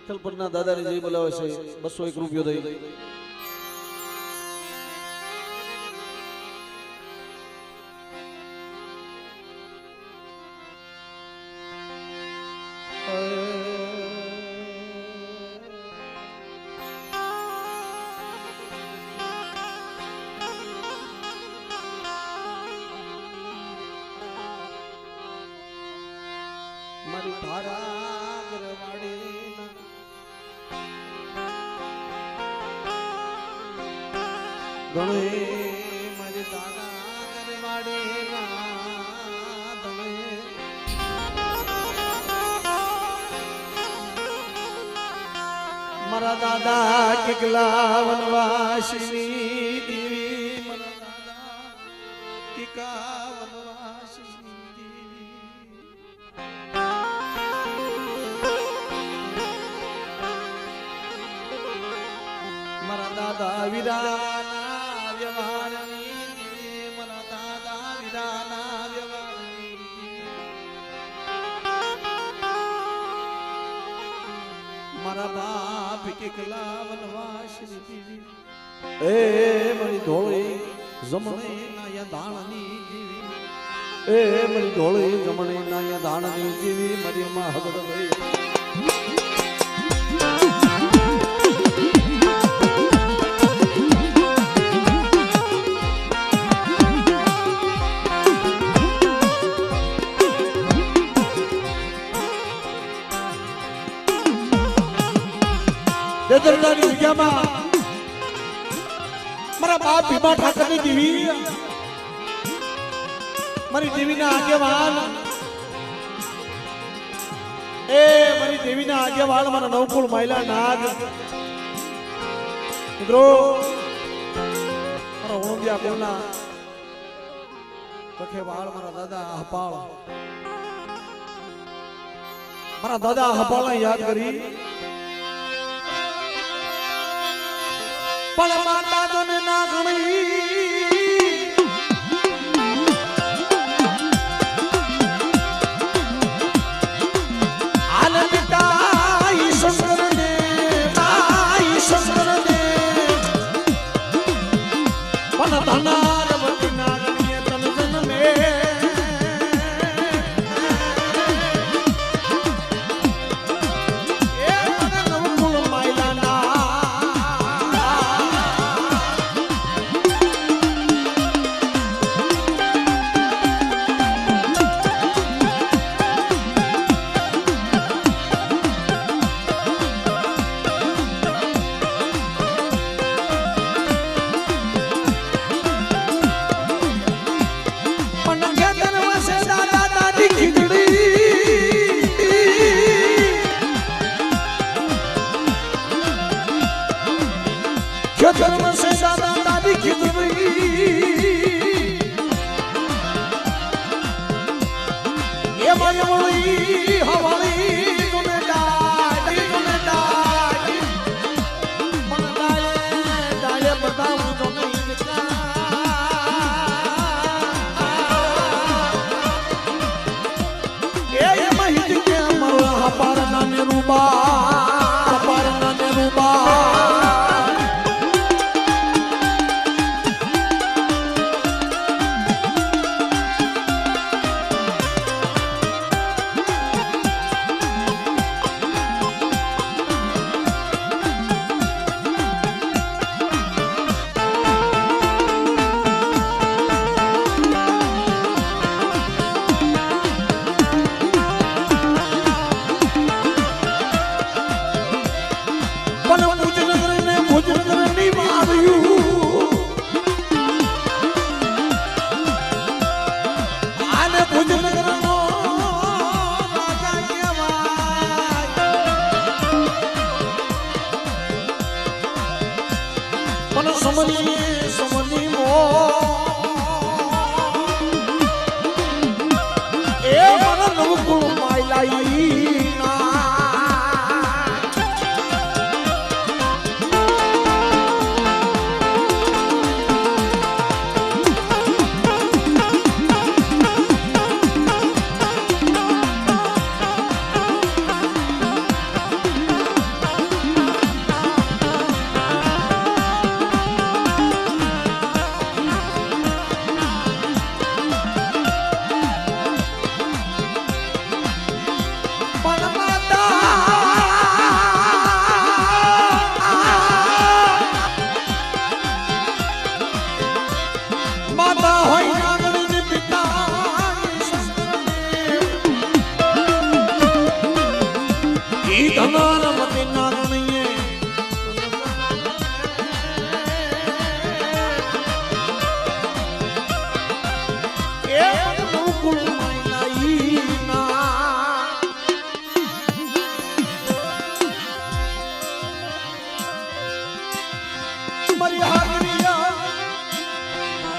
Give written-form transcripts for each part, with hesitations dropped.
વિઠ્ઠલપુરના દાદાની જય બોલાવે છે 201 રૂપિયો દઈ મારી ધારા ગરવાડી ગણે મારી ધારા ગરવાડી મારા દાદા કિકલા વનવાસી દેવી મારા દાદા કિકા વનવાસી મારા દાદા વિરાના વ્યવહારની દેવી મારા દાદા વિરાના વ્યવહારની મારા બાપ કેકલા વનવાસની દેવી એ મારી ધોળી જમણે નાયા દાણની દેવી એ મારી ધોળી જમણે નાયા દાણની દેવી મારી માં હગડ લઈ દેદરદાની જગ્યામાં મારા બાપ ભીમા ઠાકરની દેવી મારી દેવીના આગેવાન એ મારી દેવીના આગેવાન મારા નવકુળ મહિલા નાગ મિત્રો મારા ઓળંગિયા કુળના કખે વાળ મારા દાદા હપાળ મારા દાદા હપાળને યાદ કરી પણ માતા તને ના ગણી આલ પિતા ઈ શંકર દે ઈ શંકર દે પણ ધનાર વતી ના ગણી તન જન્મે એ મને નવકુળ માયલા ના धर्म से दादा दादी खिदरी ये मयूरी हमारी तूने डाली मन डाले बताऊं तो नहीं दिखा ये महित के मर हपार नाने रूबा સમની મો એ મને નવકુળ માયલાઈ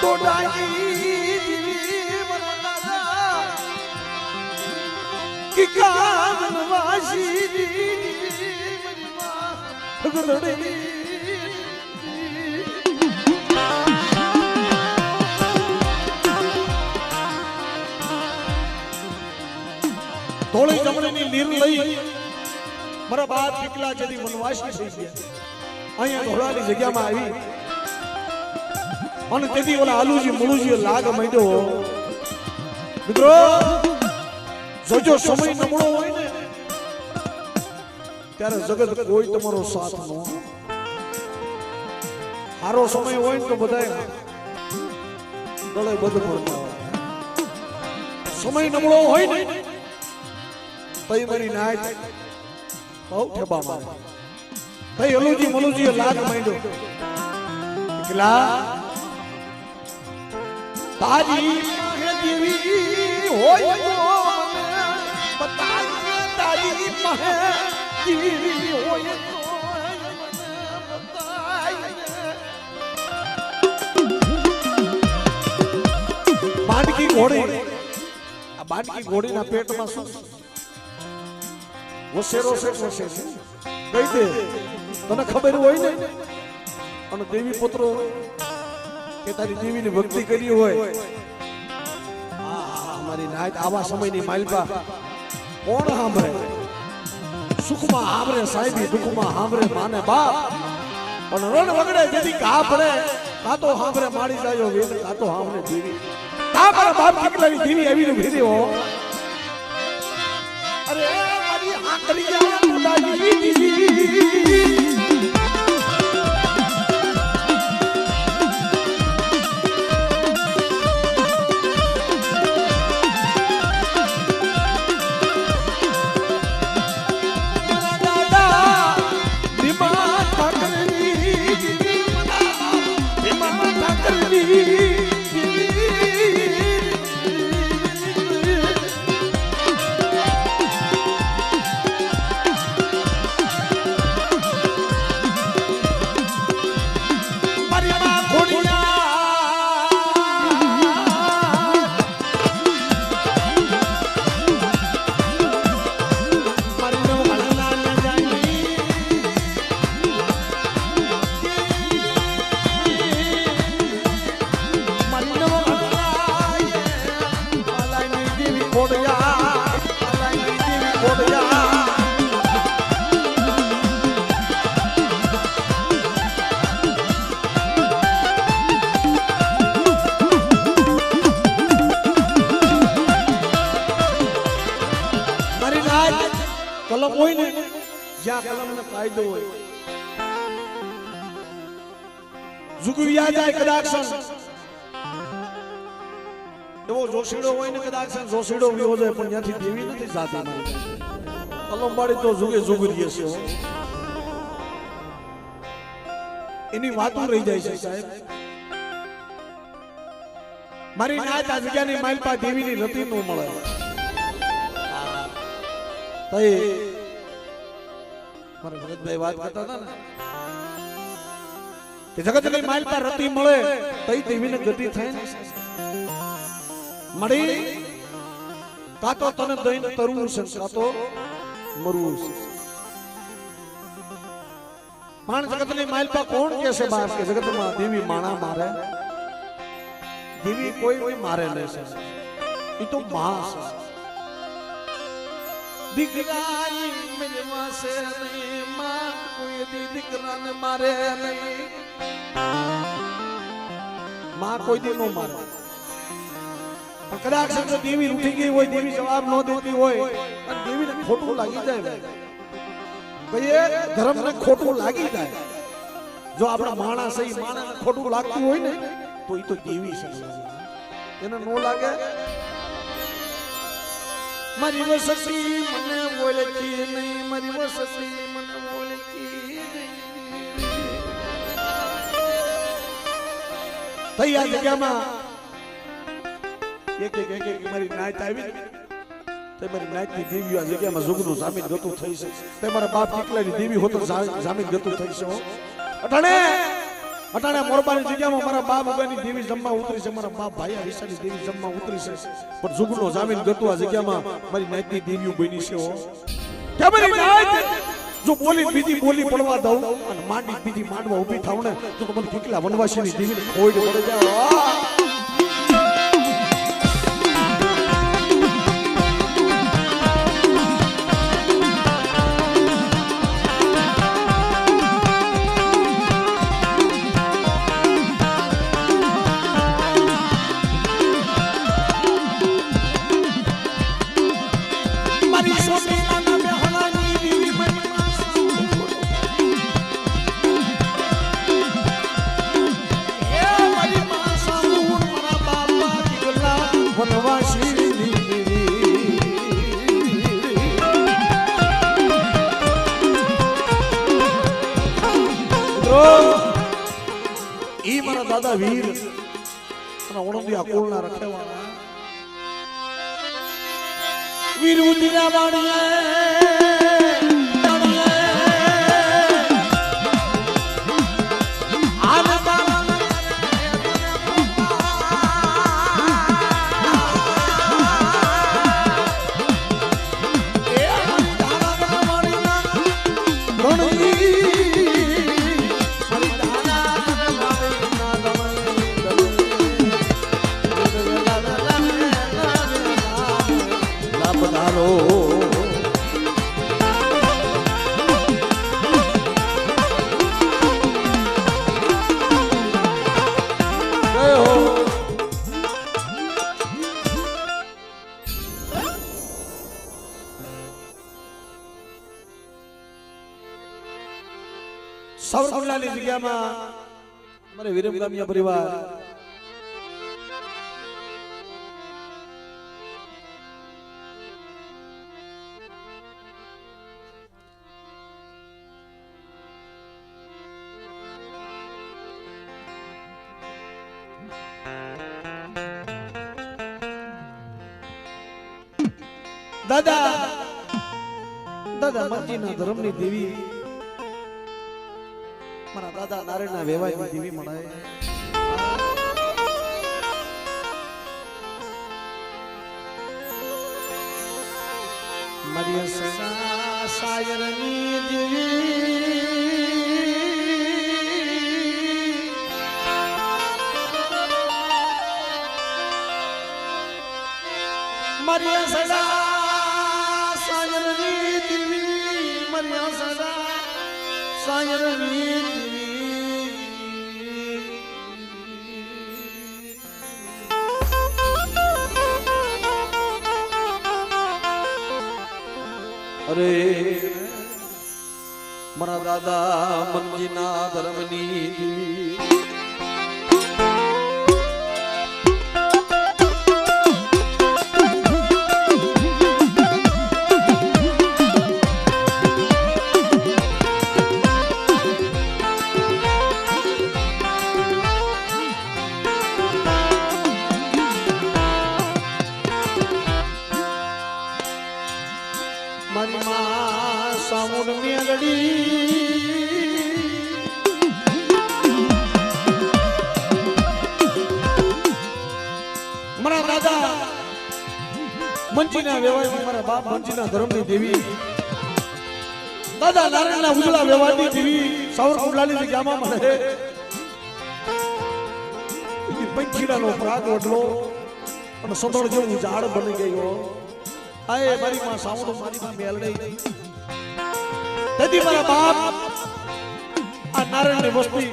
તો ડાઈ જીવન દાદા કે કામન વાસી મારી માં ગદડી ધોળી જમણીની લીર લઈ મારા બાપ પીકલા જેથી વનવાસી થઈ ગયા અહીંયા ધોળાની જગ્યામાં આવી અને તેથી ઓલા આલુજી મુલુજી લાગ માંડ્યો મિત્રો જોજો સમય નબળો હોય ને ત્યારે જગત કોઈ તમારો સાથ ન સારો સમય હોય ને તો બધાય ગળે બધું પડતા હોય સમય નબળો હોય ને તઈ મારી નાય બહુ ઠેબા મારે તઈ અલુજી મલુજી લાગ માંડ્યો એકલા તારી માહે દેવી હોય તો બતાય તારી માહે દેવી હોય તો બતાય બાંડકી ઘોડી આ બાંડકી ઘોડીના પેટમાં શું વસેરો છે વસે છે કઈ દે તને ખબર હોય ને અને દેવી પુત્રો કે તારી દેવીની ભક્તિ કરી હોય અમારી નાયત આવા સમયની માલપા કોણ સાંભળે સુખમાં સાંભળે સાહેબી દુઃખમાં સાંભળે માને બાપ પણ રણ વગડે જેથી કા પડે કા તો સાંભળે માડી જાય વેદ કા તો સાંભળે દેવી કા મારા બાપ કેટલાની દેવી આવીને ભેરી હો અરે મારી આંકડિયા મુડાજી કલમ હોય ને જ્યાં કલમનો કાયદો હોય ઝુગવ્યા જાય કદાક્ષન એવો જોશીડો હોય ને કદાક્ષન જોશીડો વિયો જાય પણ ત્યાંથી દેવી નથી જાતી કલમ વાળી તો ઝુગે ઝુગરી હશે એની વાતો રહી જાય છે સાહેબ મારી નાત આ જગ્યાની માલપા દેવીની રતી નો મળે તઈ મારે ભરતભાઈ વાત કરતા હતા ને કે જગતની માલપા રતી મળે તઈ દેવીને ગતિ થાય ને મળી કા તો તને દઈને તરવું છે કા તો મરવું છે માણ જગતની માલપા કોણ કે છે બાપ કે જગતમાં દેવી માણા મારે દેવી કોઈ મારે નહીં છે એ તો માં છે દીકરાની મિલવા છે નહીં માં કોઈ દી દીકરાને મારે નહીં માં કોઈ દી નો મારે પણ કદાચ જો દેવી ઉઠી ગઈ હોય દેવી જવાબ ન દેતી હોય અને દેવીને ખોટું લાગી જાય કહીએ ધર્મને ખોટું લાગી જાય જો આપણા માણસ છે માણસને ખોટું લાગતું હોય ને તો એ તો દેવી છે એને નો લાગે મારી વસતી મને બોલતી નહીં મારી વસતી મને બોલતી તઈ આ જગ્યામાં એક મારી નાત આવી તે મારી નાતની દેવી આ જગ્યામાં જુગનું જામીન ગતું થઈ છે તે મારા બાપ કેટલાની દેવી હોતો જામીન ગતું થઈ છે અટાણે અટાણે મોરબાની જગ્યામાં મારા બાપ ઉગાની દેવી જમવા ઉતરી છે, મારા બાપ ભાઈ વિશાની દેવી જમવા ઉતરી છે, પણ જુગનો જામીન ગતો આ જગ્યામાં મારી નાતની દેવીઓ બની છે. હો કે મારી નાત જો બોલી બીજી બોલી પડવા દઉં અને માંડી બીજી માંડવા ઊભી થાવ ને તો મને કેટલા વનવાસીની દેવીને ખોડ પડી જાય. ઈ મારા દાદા વીર અને ઓણંદિયા કુળના રખેવાળા વીર ઉદીના સાવરકુંડલાની જગ્યામાં મારે વિરમગામિયા પરિવાર દાદા દાદા મંજીના ધર્મની દેવી મારા દાદા નારાયણના વેવાયની દેવી મળે. મારી સદા સાયરની દેવી મારી સદા સાયરની દેવી મારી સદા સાયરની અરે મારા દાદા મંજીના ધર્મની મારી માં સામુન મેલડી મારા દાદા મંજીના વ્યવહારની મારા બાપ મંજીના ધર્મની દેવી દાદા નારાયણના ઉજળા વ્યવહારની દેવી સાવરકુંડલાની જગ્યામાં મળે. પંખીડાનો પ્રાગ વડલો અને સંદળ જેવું ઝાડ બની ગયો. આય મારી માં સાવડો મારી માં મેલડી તેથી મારા બાપ આ નારાયણની વસ્તી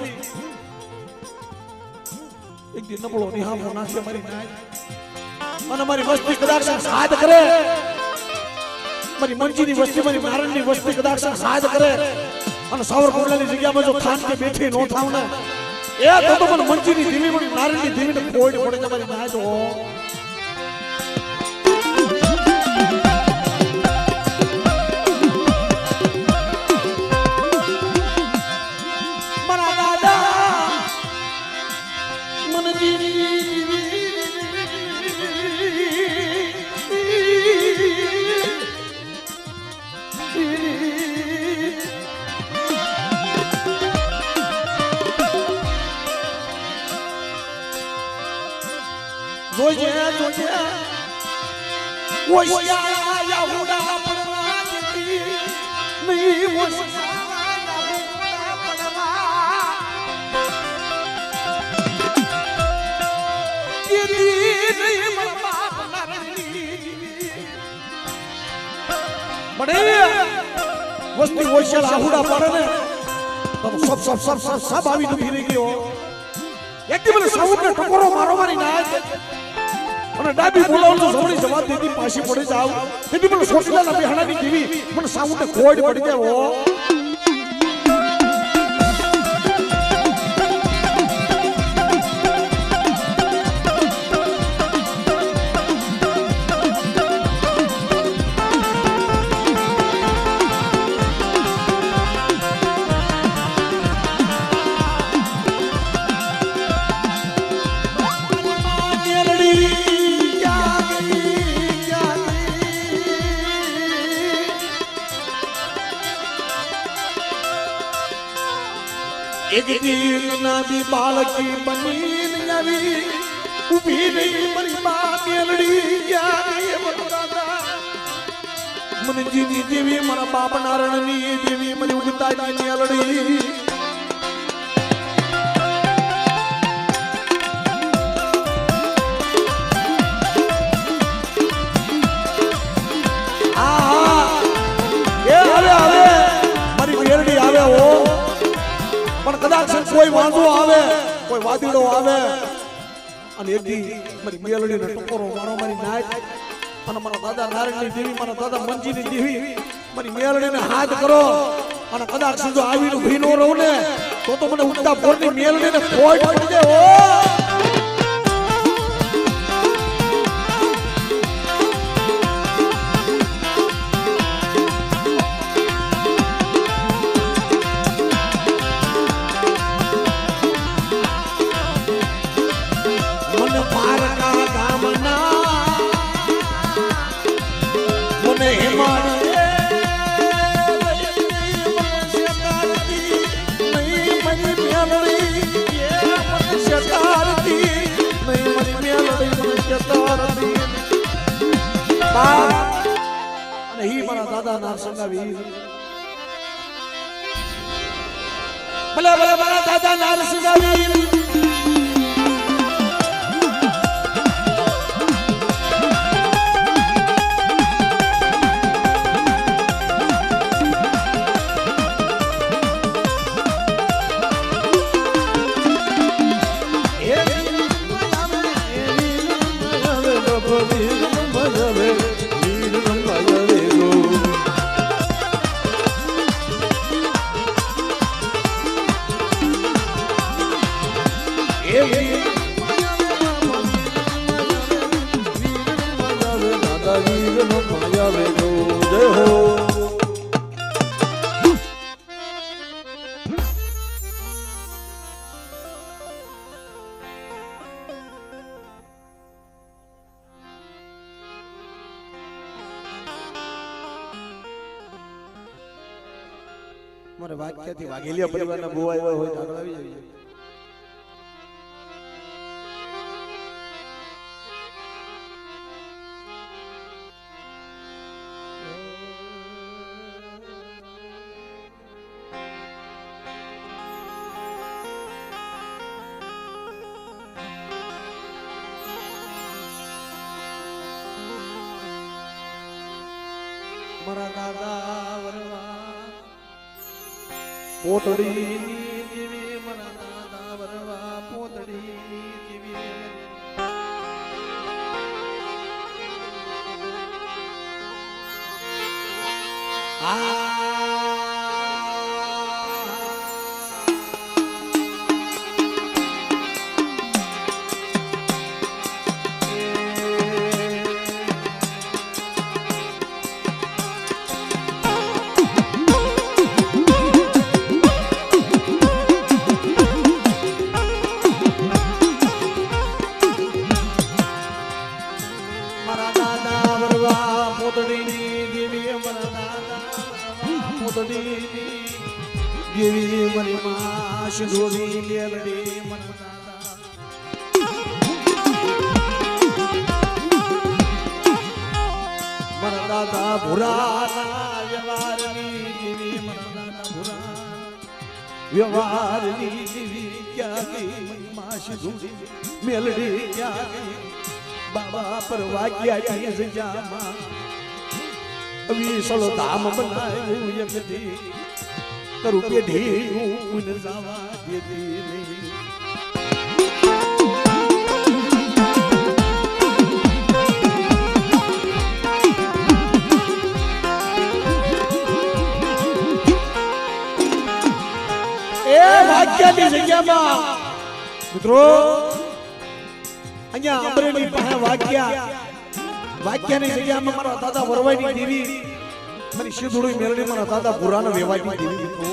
એક દિન નબળો નિહામો નાખે મારી નાય અને મારી વસ્તી કદાચ સાથ કરે, મારી મંજીની વસ્તી મારી નારાયણની વસ્તી કદાચ સાથ કરે અને સાવરકુંડલાની જગ્યામાં જો ખાન કે બેઠી નો થાવ ને એ તો મને મંજીની દેવી મારી નારાયણની દેવીને ખોડ પડે છે મારી નાય. તો જોજે જોજે ઓશિયા યાહુડા પડવા દીધી નહીં ઓશિયા યાહુડા પડવા દીધી નહીં મરવા નારણી બડે વસ્તી ઓશિયા યાહુડા પડે ને તો સબ આવી ડૂબી રહી ગયો એકદમ મને સાઉન્ડને ટકોરો મારો મારી ના અને ડાબી બોલાવજો જમણી જવાબ દીધી પાછી પડી જાવ તેથી મને સોસલાના બેહાણાની જેવી મને સાઉન્ડને ખોડ પડી જાય ઓ एक दिन नादी बालकी बनी नवी उभी नहीं मरी मां मेलड़ी जागे बरदादा मन जीनी देवी मन बाप नारायणनी देवी मन उगता मेलड़ी कदाच कोई वांदो आवे कोई वादीड़ो आवे અને એકદી મારી મેલડીને ટકોરો મારો મારી નાય અને મારા દાદા નારાયણની દેવી મારા દાદા મંજીની દેવી મારી મેલડીને હાથ કરો અને કદાચ જો આવીને ભી નો રહું ને તો મને ઉડતા પોરની મેલડીને ખોટ પડી દે ઓ दादा नारसंगा वीर भला भला भला दादा नारसंगा वीर મારે વાક્યથી વાઘેલિયા પરિવારના બહુ આવ્યા હોય તો આગળ આવી જઈએ મારા દાદા વરવા પોતડી જીવી મારા દાદા વરવા પોતડી જીવી જેવી મરી માં શિધોરી લેલડી મન દાદા મારા દાદા ભુરાના વ્યવહારની દેવી મારા દાદા ભુરા વ્યવહારની દેવી ક્યાં ગઈ માસી ધૂળી મેલડી ક્યાં ગઈ બાબા પર વાગ્યા જગ્યામાં વિસળ ધામ બનાવ્યું યજ્ઞથી કરું પેઢી હું જવા દેતી નહીં વાગ્યાની જગ્યામાં મિત્રો અહીંયા અમરેલી પાસે વાગ્યાની જગ્યામાં મારા દાદા વરવાઈની દેવી મારી શિવધુળી મેરડી મારા દાદા ભુરાનો વેવાઈની દેવી મિત્રો